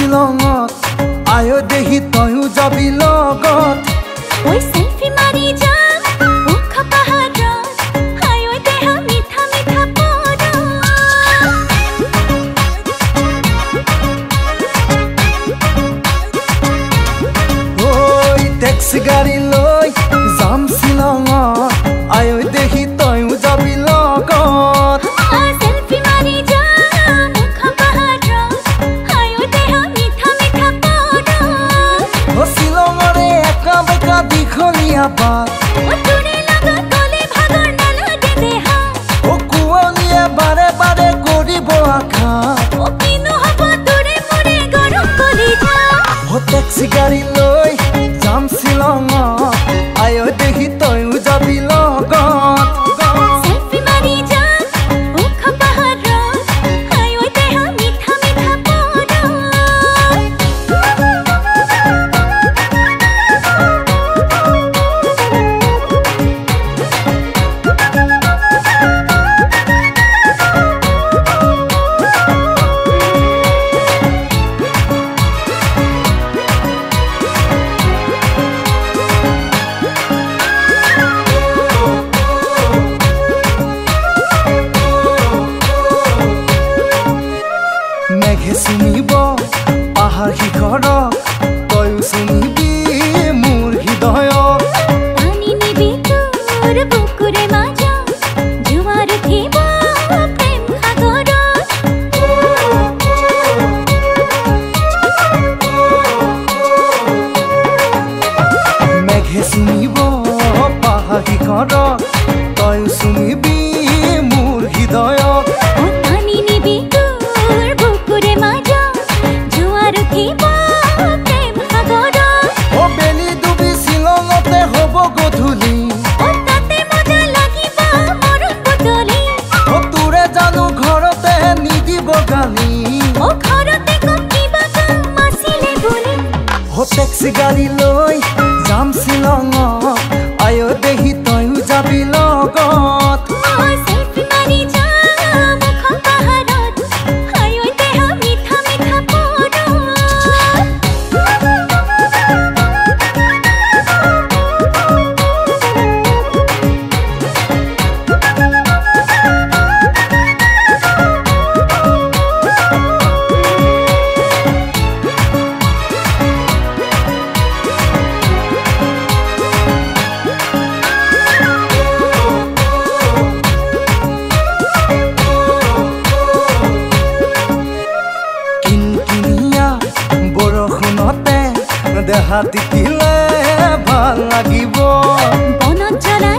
শ্বিলঙত আয়ো দেহি তয়ো যাবি লগত ওই সেলফি মারি যা মুখ পাহাড় আয়ো দেহ মিঠা মিঠা পড় ওই ট্যাক্সি গাড়ি লৈ যাম শ্বিলঙত আয়ো দেহি তয়ো যাবি লগত সেলফি মারি যা মুখ পাহাড় আয়ো দেহ মিঠা মিঠা পড় ও শ্বিলঙৰে একা বেকা দীঘলীয়া বাট ও তোৰে লগত গলে ভাগৰ নালাগে দেহা ও কুঁৱলীয়ে বাৰে বাৰে কৰিব আঘাত ও কিনো হব তোৰে মোৰে গৰম কলিজা ও ট্যাক্সি গাড়ি লৈ যাম শ্বিলঙত আয়ো দেহি তয়ো যাবি লগত সেলফি মারি যা মুখ পাহাড় আয়ো দেহ মিঠা মিঠা পড় মেঘে চুমিব পাহাৰ শিখৰক তয়ো চুমিবি মোৰ হৃদয়ক পানি নিবি তোৰ বুকুৰে মাজা জোয়াৰ উঠিব প্ৰেম সাগৰ মেঘে চুমিব পাহাৰ শিখৰক তয়ো চুমিবি মোৰ হৃদয়ক পানি নিবি তোর বুকুরে মাজা জোয়ার উঠিব প্রেম সাগর ও বেলি ডুবি শ্বিলঙতে হ'ব গধূলি ও তাতে মজা লাগিব মরণ বদলি ও তোৰে জানো ঘৰতে নিদিব গালি ও ঘৰতে কম কিবা কাম আছিলে বুলি ও ট্যাক্সি গাড়ি লৈ যাম শ্বিলঙত আয়ো দেহি তয়ো যাবি লগত সেলফি মারি যা মুখ পাহাড়ত আয়ো দেহ মিঠা মিঠা পড় কিনকিনিয়া বৰষুণতে দেহা তিতিলে ভাল লাগিব বনত জ্বলা